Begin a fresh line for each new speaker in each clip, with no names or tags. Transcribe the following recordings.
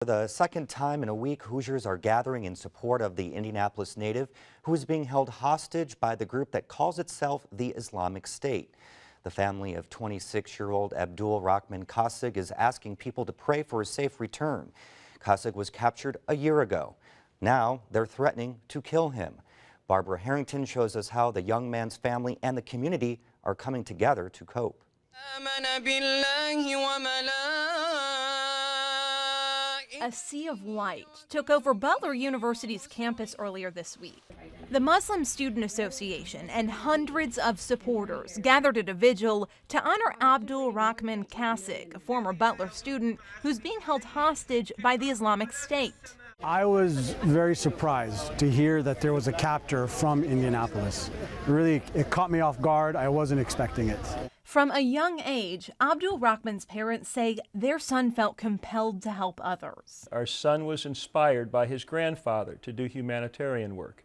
For the second time in a week, Hoosiers are gathering in support of the Indianapolis native who is being held hostage by the group that calls itself the Islamic State. The family of 26-year-old Abdul Rahman Kassig is asking people to pray for his safe return. Kassig was captured a year ago. Now they're threatening to kill him. Barbara Harrington shows us how the young man's family and the community are coming together to cope.
A sea of white took over Butler University's campus earlier this week. The Muslim Student Association and hundreds of supporters gathered at a vigil to honor Abdul Rahman Kassig, a former Butler student who's being held hostage by the Islamic State.
I was very surprised to hear that there was a captor from Indianapolis. It caught me off guard. I wasn't expecting it.
From a young age, Abdul Rahman's parents say their son felt compelled to help others.
Our son was inspired by his grandfather to do humanitarian work.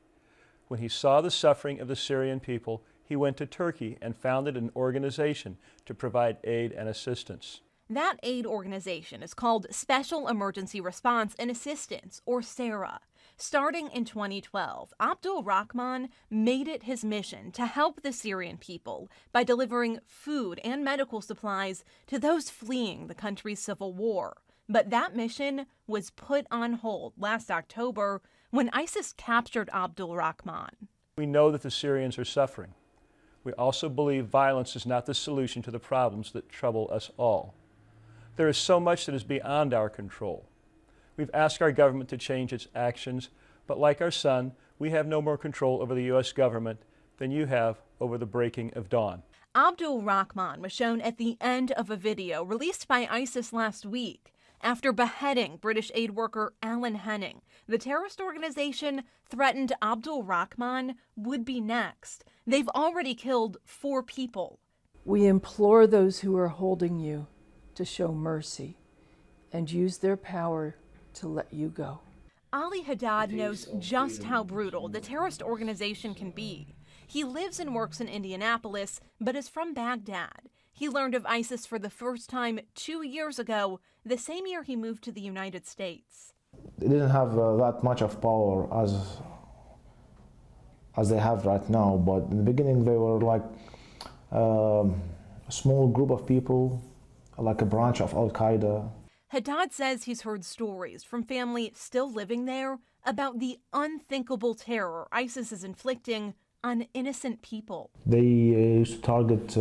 When he saw the suffering of the Syrian people, he went to Turkey and founded an organization to provide aid and assistance.
That aid organization is called Special Emergency Response and Assistance, or SARA. Starting in 2012, Abdul Rahman made it his mission to help the Syrian people by delivering food and medical supplies to those fleeing the country's civil war. But that mission was put on hold last October when ISIS captured Abdul Rahman.
We know that the Syrians are suffering. We also believe violence is not the solution to the problems that trouble us all. There is so much that is beyond our control. We've asked our government to change its actions, but like our son, we have no more control over the U.S. government than you have over the breaking of dawn.
Abdul Rahman was shown at the end of a video released by ISIS last week. After beheading British aid worker Alan Henning, the terrorist organization threatened Abdul Rahman would be next. They've already killed 4 people.
We implore those who are holding you to show mercy and use their power to let you go.
Ali Haddad knows just how brutal the terrorist organization can be. He lives and works in Indianapolis, but is from Baghdad. He learned of ISIS for the first time 2 years ago, the same year he moved to the United States.
They didn't have that much of power as they have right now, but in the beginning they were like a small group of people, like a branch of Al-Qaeda.
Haddad says he's heard stories from family still living there about the unthinkable terror ISIS is inflicting on innocent people.
They used to target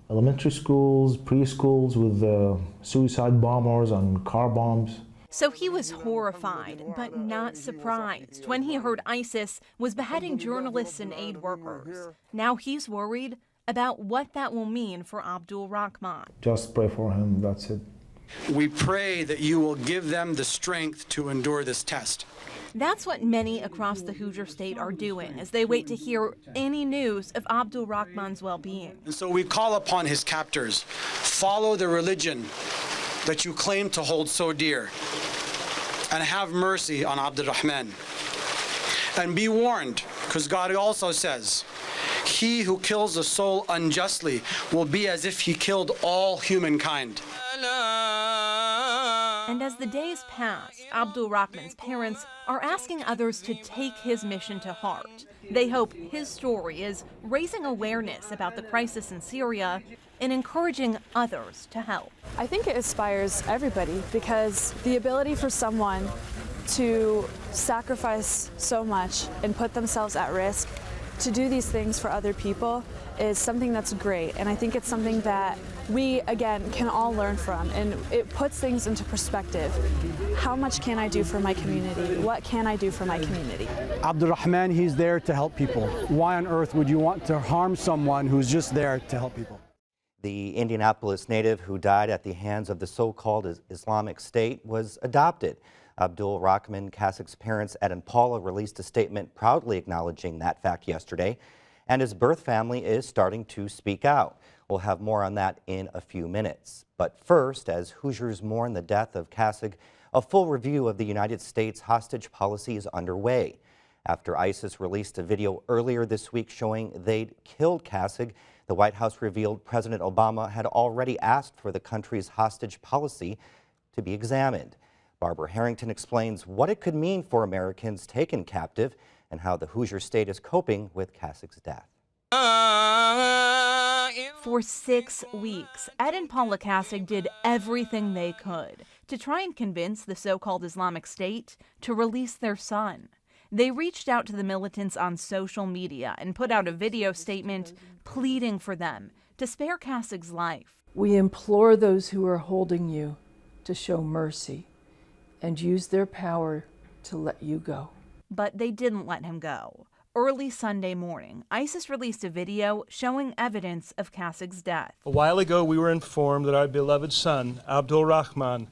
elementary schools, preschools with suicide bombers and car bombs.
So he was horrified, but not surprised when he heard ISIS was beheading journalists and aid workers. Now he's worried about what that will mean for Abdul Rahman.
Just pray for him, that's it.
We pray that you will give them the strength to endure this test.
That's what many across the Hoosier State are doing as they wait to hear any news of Abdul Rahman's well-being.
And so we call upon his captors, follow the religion that you claim to hold so dear, and have mercy on Abdul Rahman. And be warned, because God also says, he who kills a soul unjustly will be as if he killed all humankind.
And as the days pass, Abdul Rahman's parents are asking others to take his mission to heart. They hope his story is raising awareness about the crisis in Syria and encouraging others to help.
I think it inspires everybody because the ability for someone to sacrifice so much and put themselves at risk to do these things for other people is something that's great, and I think it's something that we, again, can all learn from, and it puts things into perspective. How much can I do for my community? What can I do for my community?
Abdul Rahman, he's there to help people. Why on earth would you want to harm someone who's just there to help people?
The Indianapolis native who died at the hands of the so-called Islamic State was adopted. Abdul Rahman Kassig's parents, Ed and Paula, released a statement proudly acknowledging that fact yesterday, and his birth family is starting to speak out. We'll have more on that in a few minutes. But first, as Hoosiers mourn the death of Kassig, a full review of the United States hostage policy is underway. After ISIS released a video earlier this week showing they'd killed Kassig, the White House revealed President Obama had already asked for the country's hostage policy to be examined. Barbara Harrington explains what it could mean for Americans taken captive and how the Hoosier state is coping with Kassig's death.
For 6 weeks, Ed and Paula Kassig did everything they could to try and convince the so-called Islamic State to release their son. They reached out to the militants on social media and put out a video statement pleading for them to spare Kassig's life.
We implore those who are holding you to show mercy and use their power to let you go.
But they didn't let him go. Early Sunday morning, ISIS released a video showing evidence of Kassig's death.
A while ago, we were informed that our beloved son, Abdul Rahman,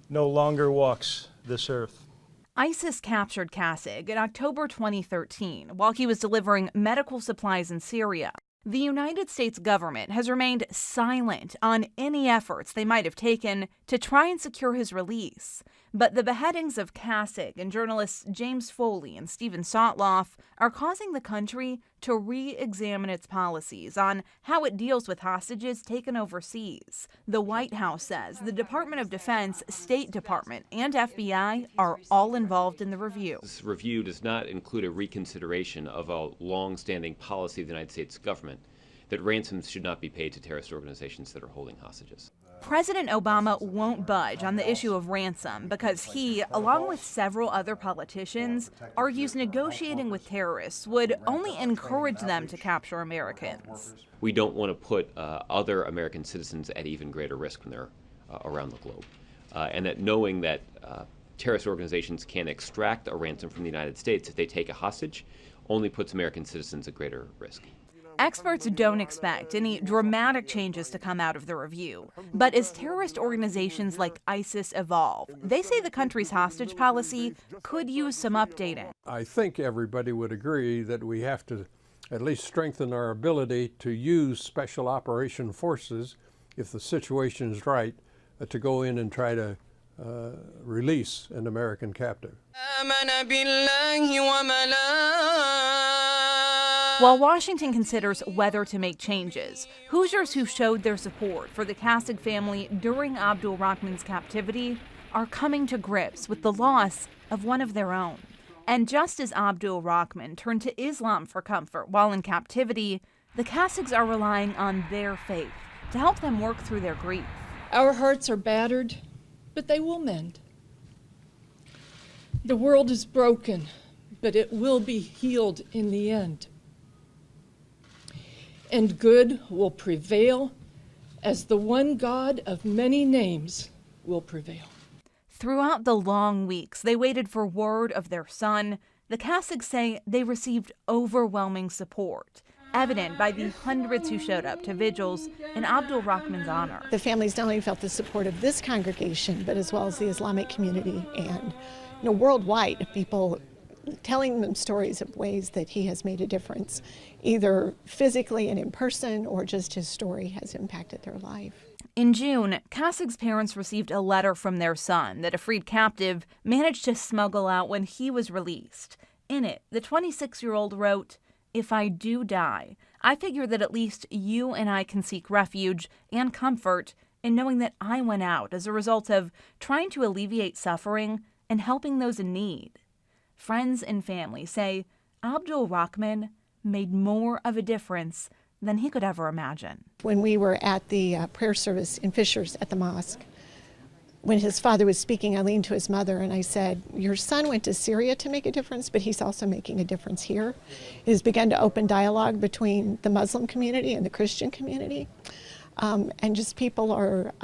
no longer walks this earth.
ISIS captured Kassig in October 2013 while he was delivering medical supplies in Syria. The United States government has remained silent on any efforts they might have taken to try and secure his release. But the beheadings of Kassig and journalists James Foley and Stephen Sotloff are causing the country to re-examine its policies on how it deals with hostages taken overseas. The White House says the Department of Defense, State Department, and FBI are all involved in the review.
This review does not include a reconsideration of a long-standing policy of the United States government that ransoms should not be paid to terrorist organizations that are holding hostages.
President Obama won't budge on the issue of ransom because he, along with several other politicians, argues negotiating with terrorists would only encourage them to capture Americans.
We don't want to put other American citizens at even greater risk when they're around the globe. And that knowing that terrorist organizations can extract a ransom from the United States if they take a hostage only puts American citizens at greater risk.
Experts don't expect any dramatic changes to come out of the review. But as terrorist organizations like ISIS evolve, they say the country's hostage policy could use some updating.
I think everybody would agree that we have to at least strengthen our ability to use special operation forces, if the situation is right, to go in and try to release an American captive.
While Washington considers whether to make changes, Hoosiers who showed their support for the Kassig family during Abdul Rahman's captivity are coming to grips with the loss of one of their own. And just as Abdul Rahman turned to Islam for comfort while in captivity, the Kassigs are relying on their faith to help them work through their grief.
Our hearts are battered, but they will mend. The world is broken, but it will be healed in the end. And good will prevail, as the one God of many names will prevail.
Throughout the long weeks they waited for word of their son, the Kassigs say they received overwhelming support, evident by the hundreds who showed up to vigils in Abdul Rahman's honor.
The families not only felt the support of this congregation, but as well as the Islamic community and worldwide, people telling them stories of ways that he has made a difference, either physically and in person, or just his story has impacted their life.
In June, Kassig's parents received a letter from their son that a freed captive managed to smuggle out when he was released. In it, the 26-year-old wrote, "If I do die, I figure that at least you and I can seek refuge and comfort in knowing that I went out as a result of trying to alleviate suffering and helping those in need." Friends and family say Abdul Rahman made more of a difference than he could ever imagine.
When we were at the prayer service in Fishers at the mosque, when his father was speaking, I leaned to his mother and I said, "Your son went to Syria to make a difference, but he's also making a difference here." It has begun to open dialogue between the Muslim community and the Christian community. And just people are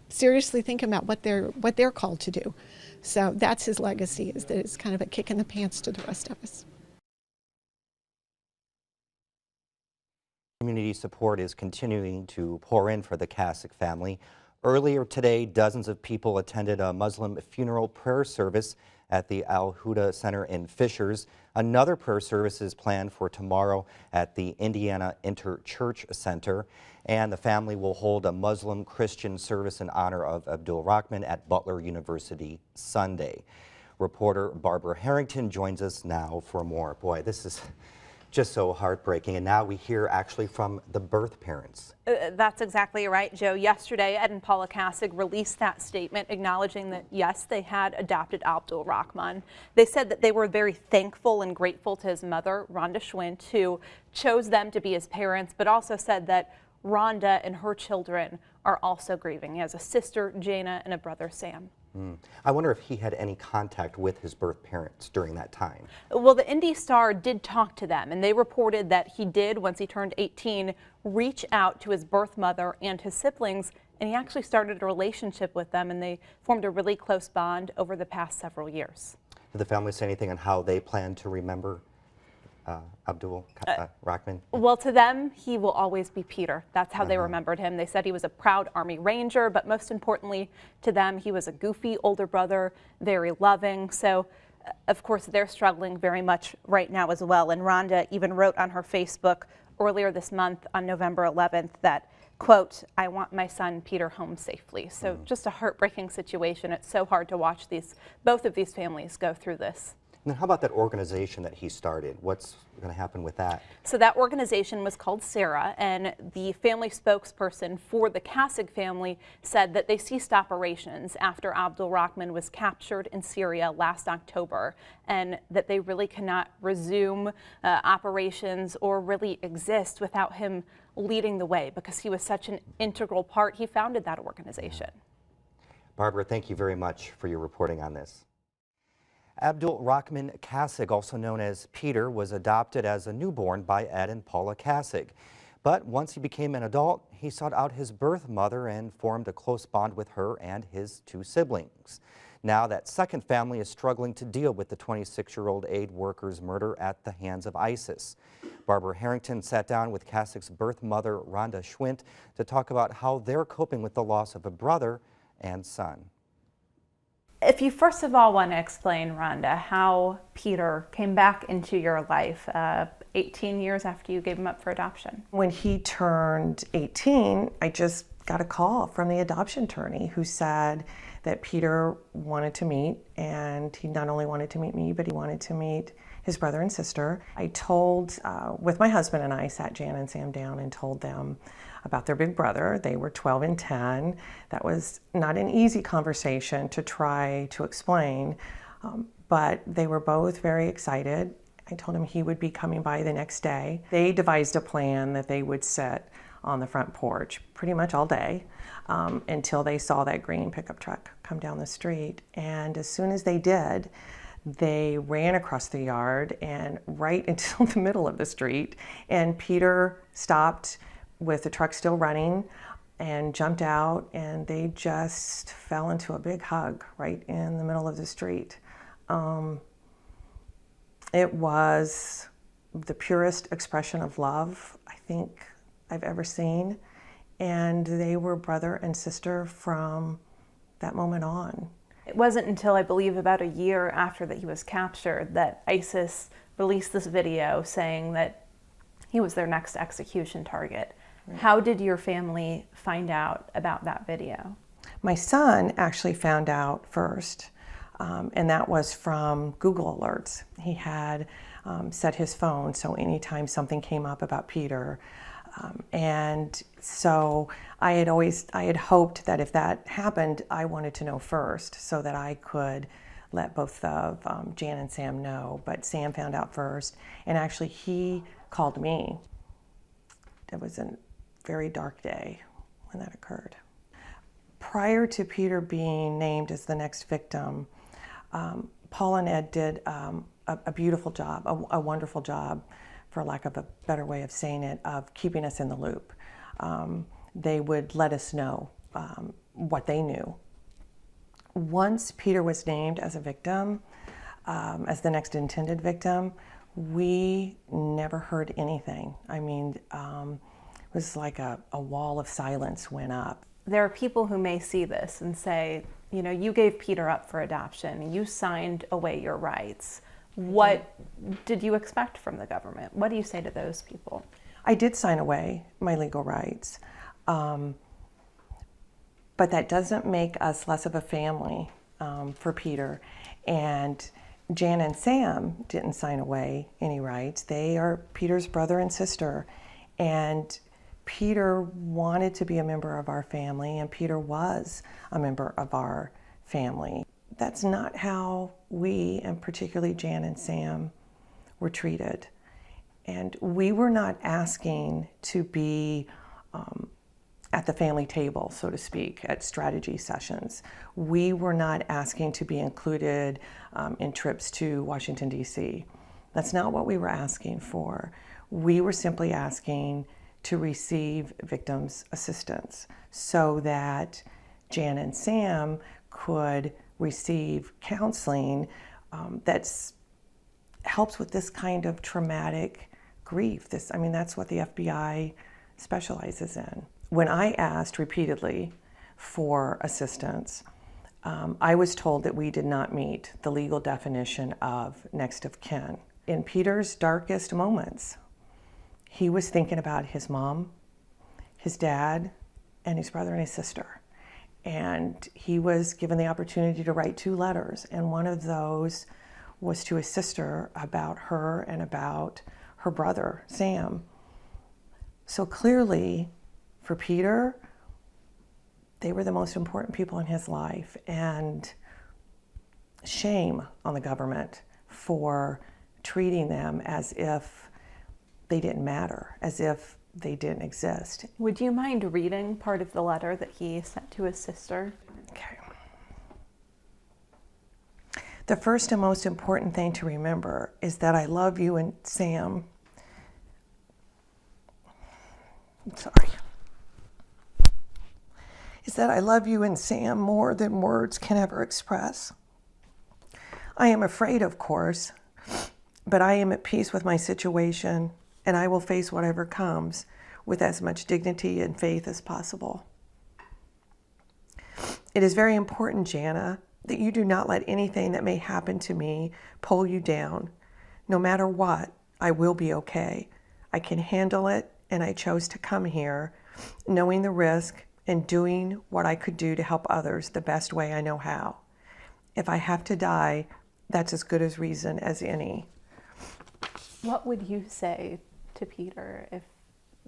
seriously thinking about what they're called to do. So that's his legacy, is that it's kind of a kick in the pants to the rest of us.
Community support is continuing to pour in for the Kassig family. Earlier today, dozens of people attended a Muslim funeral prayer service at the Al-Huda Center in Fishers. Another prayer service is planned for tomorrow at the Indiana Inter-Church Center. And the family will hold a Muslim Christian service in honor of Abdul Rahman at Butler University Sunday. Reporter Barbara Harrington joins us now for more. Boy, this is Just so heartbreaking. And now we hear actually from the birth parents.
That's exactly right, Joe. Yesterday, Ed and Paula Kassig released that statement acknowledging that, yes, they had adopted Abdul Rahman. They said that they were very thankful and grateful to his mother, Rhonda Schwint, who chose them to be his parents, but also said that Rhonda and her children are also grieving. He has a sister, Jana, and a brother, Sam.
I wonder if he had any contact with his birth parents during that time.
Well, the Indy Star did talk to them, and they reported that he did, once he turned 18, reach out to his birth mother and his siblings, and he actually started a relationship with them, and they formed a really close bond over the past several years.
Did the family say anything on how they plan to remember Abdul Rahman?
Well, to them, he will always be Peter. That's how they remembered him. They said he was a proud Army Ranger, but most importantly to them, he was a goofy older brother, very loving. So, of course, they're struggling very much right now as well. And Rhonda even wrote on her Facebook earlier this month on November 11th that, quote, "I want my son Peter home safely." So just a heartbreaking situation. It's so hard to watch both of these families go through this.
And how about that organization that he started? What's going to happen with that?
So that organization was called Sarah, and the family spokesperson for the Kassig family said that they ceased operations after Abdul Rahman was captured in Syria last October, and that they really cannot resume operations or really exist without him leading the way, because he was such an integral part. He founded that organization.
Barbara, thank you very much for your reporting on this. Abdul Rahman Kassig, also known as Peter, was adopted as a newborn by Ed and Paula Kassig. But once he became an adult, he sought out his birth mother and formed a close bond with her and his two siblings. Now that second family is struggling to deal with the 26-year-old aid worker's murder at the hands of ISIS. Barbara Harrington sat down with Kassig's birth mother, Rhonda Schwint, to talk about how they're coping with the loss of a brother and son.
If you first of all want to explain, Rhonda, how Peter came back into your life 18 years after you gave him up for adoption.
When he turned 18, I just got a call from the adoption attorney who said that Peter wanted to meet, and he not only wanted to meet me, but he wanted to meet his brother and sister. I told, with my husband and I, sat Jan and Sam down and told them about their big brother. They were 12 and 10. That was not an easy conversation to try to explain, but they were both very excited. I told him he would be coming by the next day. They devised a plan that they would sit on the front porch pretty much all day until they saw that green pickup truck come down the street. And as soon as they did, they ran across the yard and right into the middle of the street. And Peter stopped with the truck still running and jumped out, and they just fell into a big hug right in the middle of the street. It was the purest expression of love I think I've ever seen, and they were brother and sister from that moment on.
It wasn't until, I believe, about a year after that he was captured that ISIS released this video saying that he was their next execution target. How did your family find out about that video?
My son actually found out first, and that was from Google alerts. He had set his phone so anytime something came up about Peter, and so I had hoped that if that happened, I wanted to know first so that I could let both of Jan and Sam know. But Sam found out first, and actually he called me. It was a very dark day when that occurred. Prior to Peter being named as the next victim, Paul and Ed did a beautiful job, a wonderful job, for lack of a better way of saying it, of keeping us in the loop. They would let us know what they knew. Once Peter was named as a victim, as the next intended victim, we never heard anything. I mean, it was like a wall of silence went up.
There are people who may see this and say, you know, you gave Peter up for adoption, you signed away your rights. What did you expect from the government? What do you say to those people?
I did sign away my legal rights, but that doesn't make us less of a family for Peter. And Jan and Sam didn't sign away any rights. They are Peter's brother and sister. And Peter wanted to be a member of our family, and Peter was a member of our family. That's not how we, and particularly Jan and Sam, were treated. And we were not asking to be at the family table, so to speak, at strategy sessions. We were not asking to be included in trips to Washington, D.C. That's not what we were asking for. We were simply asking to receive victims' assistance so that Jan and Sam could receive counseling that helps with this kind of traumatic grief. That's what the FBI specializes in. When I asked repeatedly for assistance, I was told that we did not meet the legal definition of next of kin. In Peter's darkest moments, he was thinking about his mom, his dad, and his brother and his sister. And he was given the opportunity to write 2 letters, and one of those was to his sister about her and about her brother, Sam. So clearly, for Peter, they were the most important people in his life, and shame on the government for treating them as if they didn't matter, as if they didn't exist.
Would you mind reading part of the letter that he sent to his sister?
Okay. The first and most important thing to remember is that I love you and Sam. I'm sorry. Is that I love you and Sam more than words can ever express. I am afraid, of course, but I am at peace with my situation, and I will face whatever comes with as much dignity and faith as possible. It is very important, Jana, that you do not let anything that may happen to me pull you down. No matter what, I will be okay. I can handle it, and I chose to come here knowing the risk and doing what I could do to help others the best way I know how. If I have to die, that's as good a reason as any.
What would you say to Peter if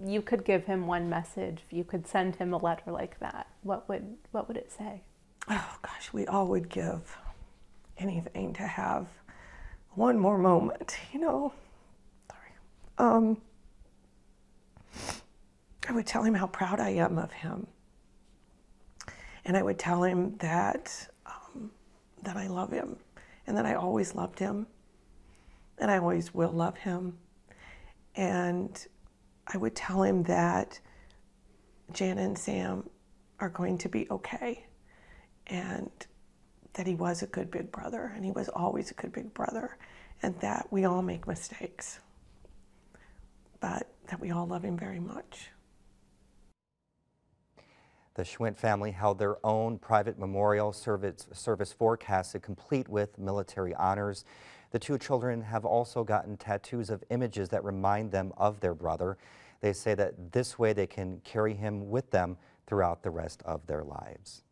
you could give him one message, if you could send him a letter like that? What would it say?
Oh gosh, we all would give anything to have one more moment, you know. Sorry. I would tell him how proud I am of him. And I would tell him that I love him, and that I always loved him, and I always will love him. And I would tell him that Jana and Sam are going to be okay, and that he was a good big brother, and he was always a good big brother, and that we all make mistakes, but that we all love him very much.
The Schwint family held their own private memorial service for Kassig, complete with military honors. The 2 children have also gotten tattoos of images that remind them of their brother. They say that this way they can carry him with them throughout the rest of their lives.